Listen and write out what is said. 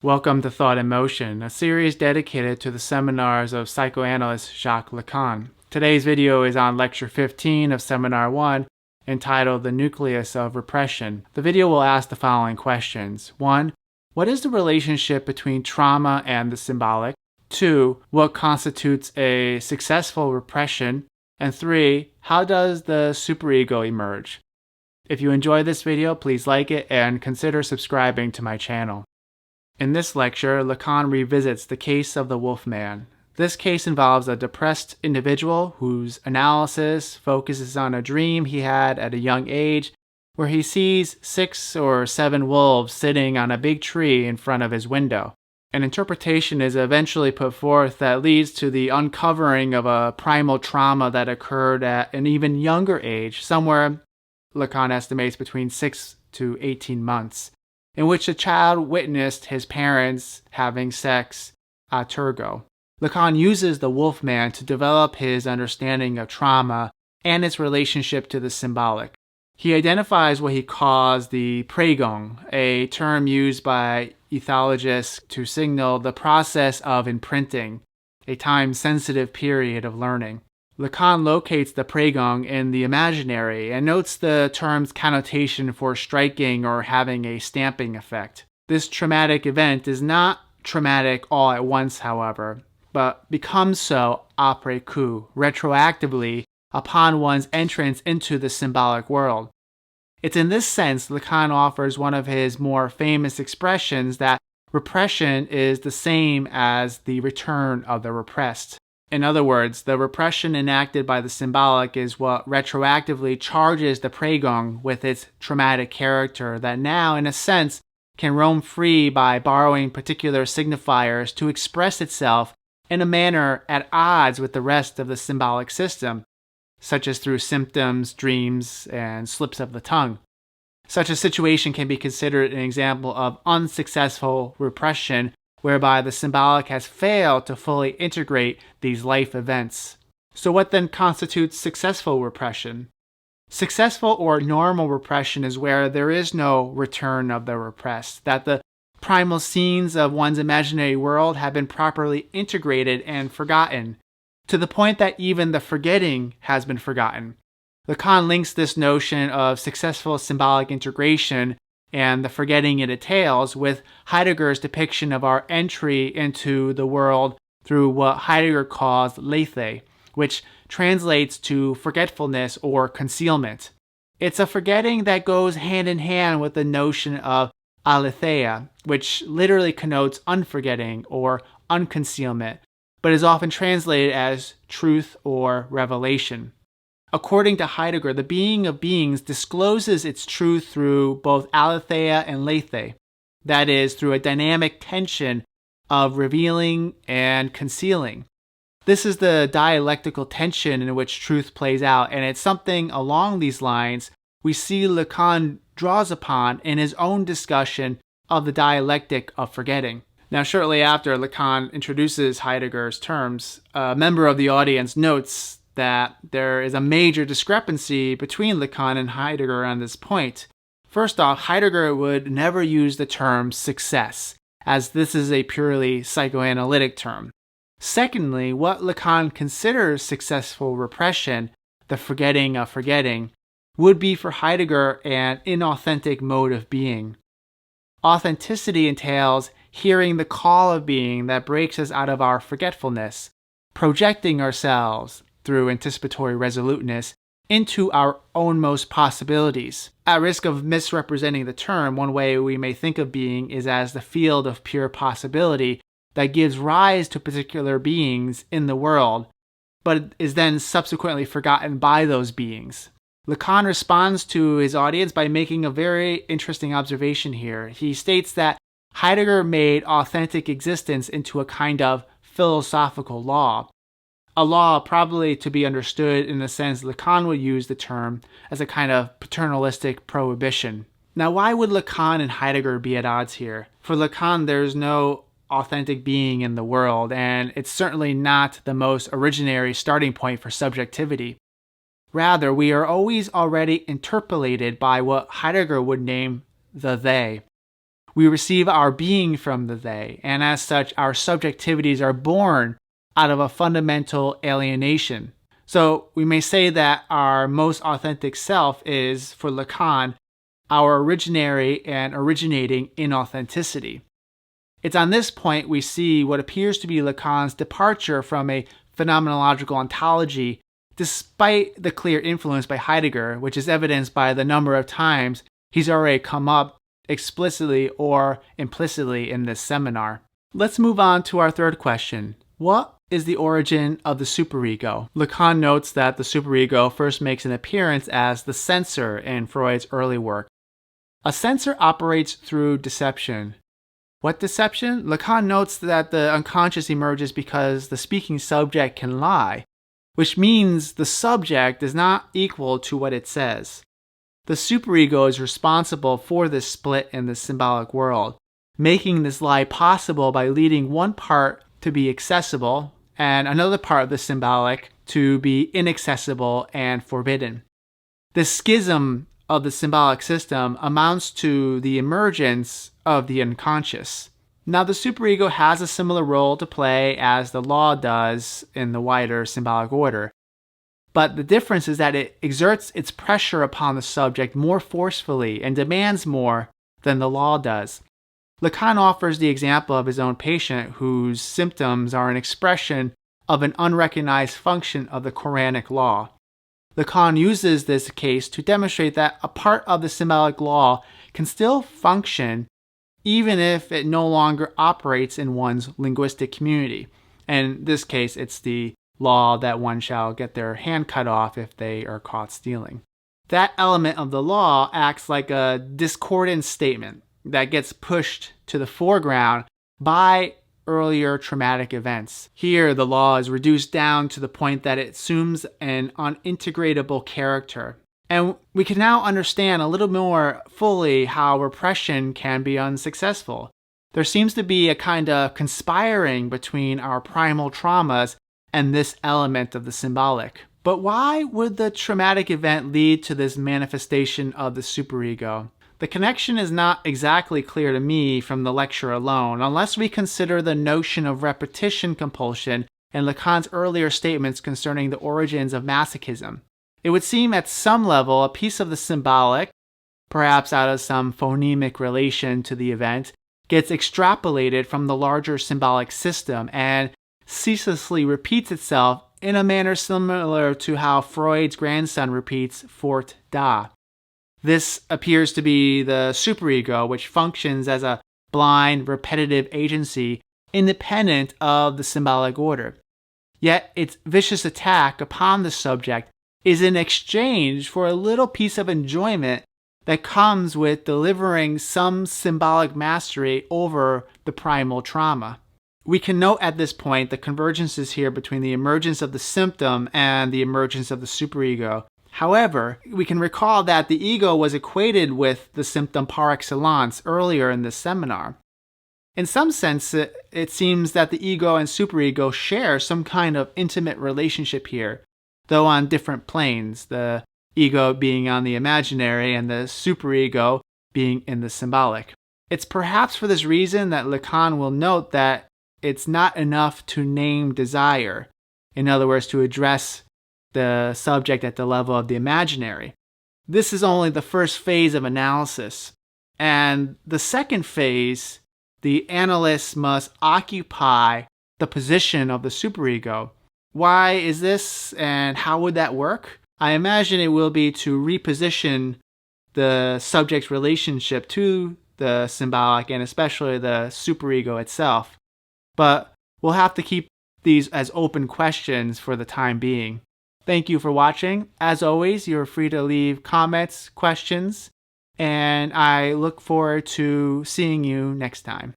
Welcome to Thought in Motion, a series dedicated to the seminars of psychoanalyst Jacques Lacan. Today's video is on Lecture 15 of Seminar 1, entitled The Nucleus of Repression. The video will ask the following questions. 1. What is the relationship between trauma and the symbolic? 2. What constitutes a successful repression? And 3. How does the superego emerge? If you enjoyed this video, please like it and consider subscribing to my channel. In this lecture, Lacan revisits the case of the Wolfman. This case involves a depressed individual whose analysis focuses on a dream he had at a young age where he sees 6 or 7 wolves sitting on a big tree in front of his window. An interpretation is eventually put forth that leads to the uncovering of a primal trauma that occurred at an even younger age, somewhere, Lacan estimates, between 6 to 18 months. In which the child witnessed his parents having sex a tergo. Lacan uses the Wolfman to develop his understanding of trauma and its relationship to the symbolic. He identifies what he calls the prägung, a term used by ethologists to signal the process of imprinting, a time-sensitive period of learning. Lacan locates the prägung in the imaginary and notes the term's connotation for striking or having a stamping effect. This traumatic event is not traumatic all at once, however, but becomes so après coup, retroactively, upon one's entrance into the symbolic world. It's in this sense Lacan offers one of his more famous expressions that repression is the same as the return of the repressed. In other words, the repression enacted by the symbolic is what retroactively charges the prägung with its traumatic character that now, in a sense, can roam free by borrowing particular signifiers to express itself in a manner at odds with the rest of the symbolic system, such as through symptoms, dreams, and slips of the tongue. Such a situation can be considered an example of unsuccessful repression whereby the symbolic has failed to fully integrate these life events. So what then constitutes successful repression? Successful or normal repression is where there is no return of the repressed, that the primal scenes of one's imaginary world have been properly integrated and forgotten, to the point that even the forgetting has been forgotten. Lacan links this notion of successful symbolic integration and the forgetting it entails with Heidegger's depiction of our entry into the world through what Heidegger calls lethe, which translates to forgetfulness or concealment. It's a forgetting that goes hand in hand with the notion of aletheia, which literally connotes unforgetting or unconcealment, but is often translated as truth or revelation. According to Heidegger, the being of beings discloses its truth through both aletheia and lethe, that is, through a dynamic tension of revealing and concealing. This is the dialectical tension in which truth plays out, and it's something along these lines we see Lacan draws upon in his own discussion of the dialectic of forgetting. Now, shortly after Lacan introduces Heidegger's terms, a member of the audience notes that there is a major discrepancy between Lacan and Heidegger on this point. First off, Heidegger would never use the term success, as this is a purely psychoanalytic term. Secondly, what Lacan considers successful repression, the forgetting of forgetting, would be for Heidegger an inauthentic mode of being. Authenticity entails hearing the call of being that breaks us out of our forgetfulness, projecting ourselves, through anticipatory resoluteness, into our ownmost possibilities. At risk of misrepresenting the term, one way we may think of being is as the field of pure possibility that gives rise to particular beings in the world, but is then subsequently forgotten by those beings. Lacan responds to his audience by making a very interesting observation here. He states that Heidegger made authentic existence into a kind of philosophical law, a law probably to be understood in the sense Lacan would use the term as a kind of paternalistic prohibition. Now, why would Lacan and Heidegger be at odds here? For Lacan, there's no authentic being in the world, and it's certainly not the most originary starting point for subjectivity. Rather, we are always already interpolated by what Heidegger would name the they. We receive our being from the they, and as such, our subjectivities are born out of a fundamental alienation. So we may say that our most authentic self is, for Lacan, our originary and originating inauthenticity. It's on this point we see what appears to be Lacan's departure from a phenomenological ontology, despite the clear influence by Heidegger, which is evidenced by the number of times he's already come up explicitly or implicitly in this seminar. Let's move on to our third question. What is the origin of the superego? Lacan notes that the superego first makes an appearance as the censor in Freud's early work. A censor operates through deception. What deception? Lacan notes that the unconscious emerges because the speaking subject can lie, which means the subject is not equal to what it says. The superego is responsible for this split in the symbolic world, making this lie possible by leading one part to be accessible and another part of the symbolic to be inaccessible and forbidden. This schism of the symbolic system amounts to the emergence of the unconscious. Now, the superego has a similar role to play as the law does in the wider symbolic order, but the difference is that it exerts its pressure upon the subject more forcefully and demands more than the law does. Lacan offers the example of his own patient whose symptoms are an expression of an unrecognized function of the Quranic law. Lacan uses this case to demonstrate that a part of the symbolic law can still function even if it no longer operates in one's linguistic community. And in this case, it's the law that one shall get their hand cut off if they are caught stealing. That element of the law acts like a discordant statement that gets pushed to the foreground by earlier traumatic events. Here, the law is reduced down to the point that it assumes an unintegratable character. And we can now understand a little more fully how repression can be unsuccessful. There seems to be a kind of conspiring between our primal traumas and this element of the symbolic. But why would the traumatic event lead to this manifestation of the superego? The connection is not exactly clear to me from the lecture alone, unless we consider the notion of repetition compulsion and Lacan's earlier statements concerning the origins of masochism. It would seem at some level a piece of the symbolic, perhaps out of some phonemic relation to the event, gets extrapolated from the larger symbolic system and ceaselessly repeats itself in a manner similar to how Freud's grandson repeats Fort da. This appears to be the superego, which functions as a blind, repetitive agency independent of the symbolic order. Yet its vicious attack upon the subject is in exchange for a little piece of enjoyment that comes with delivering some symbolic mastery over the primal trauma. We can note at this point the convergences here between the emergence of the symptom and the emergence of the superego. However, we can recall that the ego was equated with the symptom par excellence earlier in this seminar. In some sense, it seems that the ego and superego share some kind of intimate relationship here, though on different planes, the ego being on the imaginary and the superego being in the symbolic. It's perhaps for this reason that Lacan will note that it's not enough to name desire, in other words, to address the subject at the level of the imaginary. This is only the first phase of analysis. And the second phase, the analyst must occupy the position of the superego. Why is this, and how would that work? I imagine it will be to reposition the subject's relationship to the symbolic and especially the superego itself. But we'll have to keep these as open questions for the time being. Thank you for watching. As always, you're free to leave comments, questions, and I look forward to seeing you next time.